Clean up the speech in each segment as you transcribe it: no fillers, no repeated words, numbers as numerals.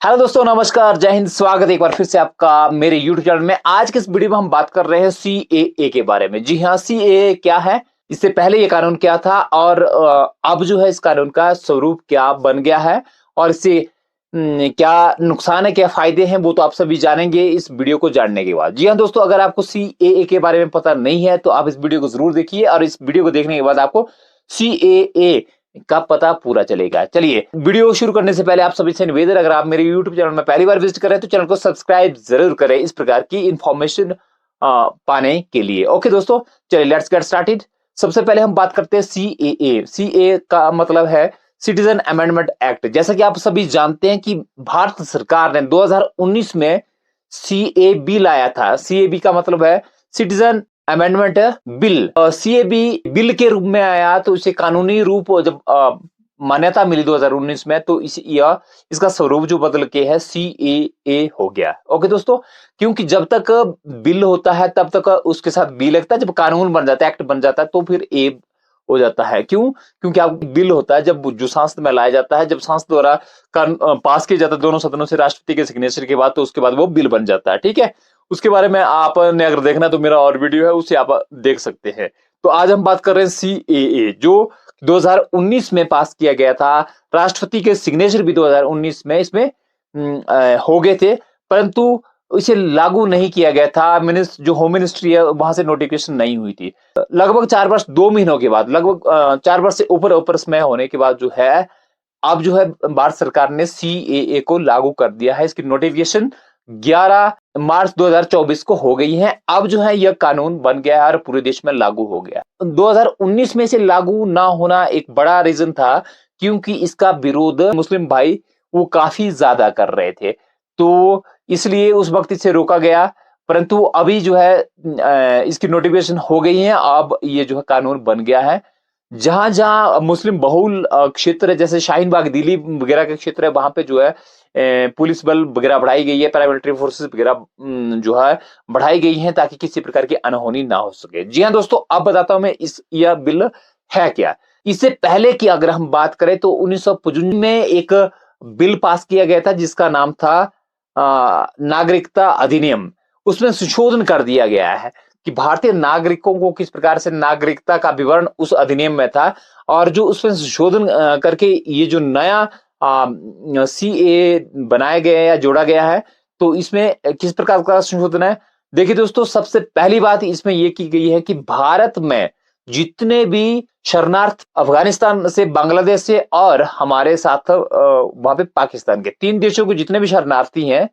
Hello दोस्तों, नमस्कार, जय हिंद। स्वागत है एक बार फिर से आपका मेरे यूट्यूब चैनल में। आज के इस वीडियो में हम बात कर रहे हैं सीएए के बारे में। जी हाँ, सीएए क्या है, इससे पहले ये कानून क्या था और अब जो है इस कानून का स्वरूप क्या बन गया है और इससे क्या नुकसान है, क्या फायदे हैं, वो तो आप सभी जानेंगे इस वीडियो को जानने के बाद। जी हाँ दोस्तों, अगर आपको सीएए के बारे में पता नहीं है तो आप इस वीडियो को जरूर देखिए और इस वीडियो को देखने के बाद आपको सीएए का पता पूरा चलेगा। चलिए, वीडियो शुरू करने से पहले आप सभी से निवेदन, अगर आप मेरे YouTube चैनल में पहली बार विजिट कर रहे हैं तो चैनल को सब्सक्राइब जरूर करें इस प्रकार की इंफॉर्मेशन पाने के लिए। ओके दोस्तों, चलिए लेट्स गेट स्टार्टेड। सबसे पहले हम बात करते हैं सीएए। सीएए का मतलब है सिटीजन अमेंडमेंट एक्ट। जैसा कि आप सभी जानते हैं कि भारत सरकार ने 2019 में सीएबी लाया था। सीएबी का मतलब है citizen amendment bill. CAB bill के रूप में आया तो इसे कानूनी रूप जब मान्यता मिली 2019 में, तो इसका स्वरूप जो बदल के है सीएए हो गया। ओके दोस्तों, क्योंकि जब तक बिल होता है तब तक उसके साथ बी लगता है, जब कानून बन जाता है, एक्ट बन जाता है, तो फिर ए हो जाता है। क्यों? क्योंकि आप बिल होता है जब जो संसद में लाया जाता है, जब संसद द्वारा पास किया जाता है दोनों सदनों से राष्ट्रपति के सिग्नेचर के बाद, तो उसके बाद वो बिल बन जाता है। ठीक है, उसके बारे में आपने अगर देखना है तो मेरा और वीडियो है, उसे आप देख सकते हैं। तो आज हम बात कर रहे हैं सीएए, जो 2019 में पास किया गया था। राष्ट्रपति के सिग्नेचर भी 2019 में इसमें हो गए थे, परंतु इसे लागू नहीं किया गया था। जो होम मिनिस्ट्री है वहां से नोटिफिकेशन नहीं हुई थी। लगभग 4 वर्ष 2 महीनों के बाद, लगभग 4 वर्ष से ऊपर समय होने के बाद जो है, अब जो है भारत सरकार ने सीएए को लागू कर दिया है। इसकी नोटिफिकेशन 11 मार्च 2024 को हो गई है। अब जो है यह कानून बन गया है और पूरे देश में लागू हो गया। 2019 में से लागू ना होना एक बड़ा रीजन था, क्योंकि इसका विरोध मुस्लिम भाई वो काफी ज्यादा कर रहे थे, तो इसलिए उस वक्त इसे रोका गया। परंतु अभी जो है इसकी नोटिफिकेशन हो गई है, अब ये जो है कानून बन गया है। जहां जहां मुस्लिम बहुल क्षेत्र है, जैसे शाहीन बाग दिल्ली वगैरह के क्षेत्र है, वहां पे जो है पुलिस बल वगैरह बढ़ाई गई है, पैरामिलिट्री फोर्सेस वगैरह जो है बढ़ाई गई हैं, ताकि किसी प्रकार की अनहोनी ना हो सके। जी हाँ दोस्तों, अब बताता हूं मैं यह बिल है क्या। इससे पहले की अगर हम बात करें तो 1955 में एक बिल पास किया गया था जिसका नाम था नागरिकता अधिनियम। उसमें संशोधन कर दिया गया है कि भारतीय नागरिकों को किस प्रकार से नागरिकता का विवरण उस अधिनियम में था, और जो उसमें संशोधन करके ये जो नया सीए बनाया गया या जोड़ा गया है, तो इसमें किस प्रकार का संशोधन है। देखिए दोस्तों, सबसे पहली बात इसमें यह की गई है कि भारत में जितने भी शरणार्थी अफगानिस्तान से, बांग्लादेश से और हमारे साथ वहां पे पाकिस्तान के 3 देशों के जितने भी शरणार्थी हैं,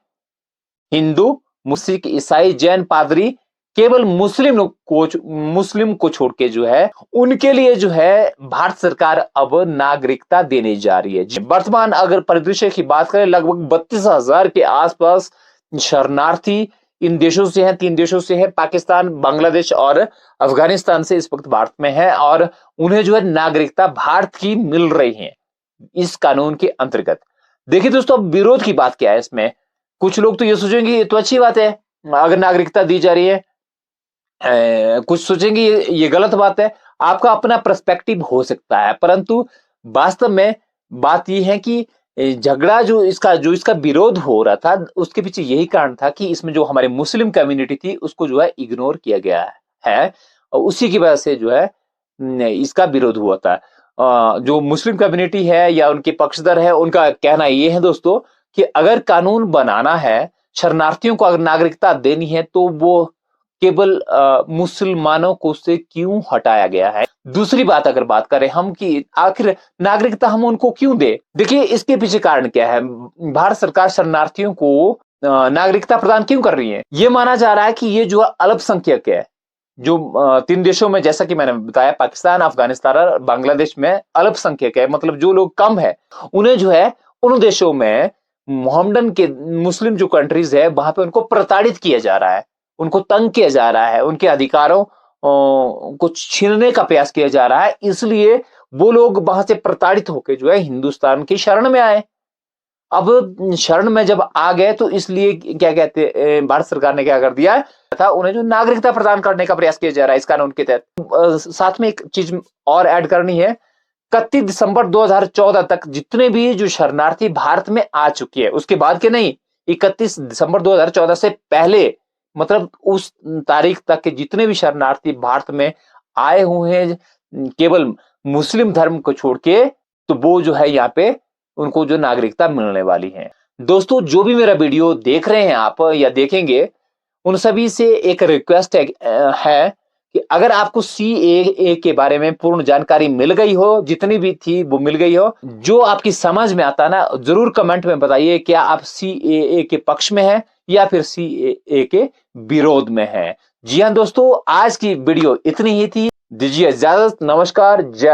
हिंदू, मुस्लिम, ईसाई, जैन, पादरी, केवल मुस्लिम को छोड़ के जो है, उनके लिए जो है भारत सरकार अब नागरिकता देने जा रही है। वर्तमान अगर परिदृश्य की बात करें, लगभग 32,000 के आसपास शरणार्थी इन देशों से हैं, 3 देशों से है, पाकिस्तान, बांग्लादेश और अफगानिस्तान से इस वक्त भारत में है, और उन्हें जो है नागरिकता भारत की मिल रही है इस कानून के अंतर्गत। देखिए दोस्तों, अब विरोध की बात क्या है इसमें। कुछ लोग तो ये सोचेंगे ये तो अच्छी बात है, अगर नागरिकता दी जा रही है। कुछ सोचेंगे ये गलत बात है। आपका अपना पर्सपेक्टिव हो सकता है, परंतु वास्तव में बात ये है कि झगड़ा जो इसका विरोध हो रहा था, उसके पीछे यही कारण था कि इसमें जो हमारी मुस्लिम कम्युनिटी थी उसको जो है इग्नोर किया गया है, और उसी की वजह से जो है इसका विरोध हुआ था। जो मुस्लिम कम्युनिटी है या उनके पक्षधर है, उनका कहना ये है दोस्तों कि अगर कानून बनाना है, शरणार्थियों को अगर नागरिकता देनी है, तो वो केवल मुसलमानों को से क्यों हटाया गया है। दूसरी बात अगर बात करें हम कि आखिर नागरिकता हम उनको क्यों दे। देखिए, इसके पीछे कारण क्या है। भारत सरकार शरणार्थियों को नागरिकता प्रदान क्यों कर रही है। ये माना जा रहा है कि ये जो अल्पसंख्यक है, जो 3 देशों में, जैसा कि मैंने बताया, पाकिस्तान, अफगानिस्तान और बांग्लादेश में अल्पसंख्यक है, मतलब जो लोग कम है, उन्हें जो है उन देशों में मोहम्मडन के मुस्लिम जो कंट्रीज है, वहां पे उनको प्रताड़ित किया जा रहा है, उनको तंग किया जा रहा है, उनके अधिकारों को छीनने का प्रयास किया जा रहा है। इसलिए वो लोग वहां से प्रताड़ित होकर जो है हिंदुस्तान की शरण में आए। अब शरण में जब आ गए तो इसलिए क्या कहते, भारत सरकार ने क्या कर दिया था, उन्हें जो नागरिकता प्रदान करने का प्रयास किया जा रहा है इस कानून के तहत। साथ में एक चीज और ऐड करनी है 31 दिसंबर 2014 तक जितने भी जो शरणार्थी भारत में आ चुकी है, उसके बाद के नहीं, 31 दिसंबर 2014 से पहले मतलब उस तारीख तक के जितने भी शरणार्थी भारत में आए हुए हैं, केवल मुस्लिम धर्म को छोड़ के, तो वो जो है यहाँ पे उनको जो नागरिकता मिलने वाली है। दोस्तों, जो भी मेरा वीडियो देख रहे हैं आप या देखेंगे, उन सभी से एक रिक्वेस्ट है कि अगर आपको सीएए के बारे में पूर्ण जानकारी मिल गई हो, जितनी भी थी वो मिल गई हो, जो आपकी समझ में आता ना, जरूर कमेंट में बताइए क्या आप सीएए के पक्ष में हैं या फिर सीएए के विरोध में हैं। जी हाँ दोस्तों, आज की वीडियो इतनी ही थी। दीजिए इजाजत। नमस्कार। जय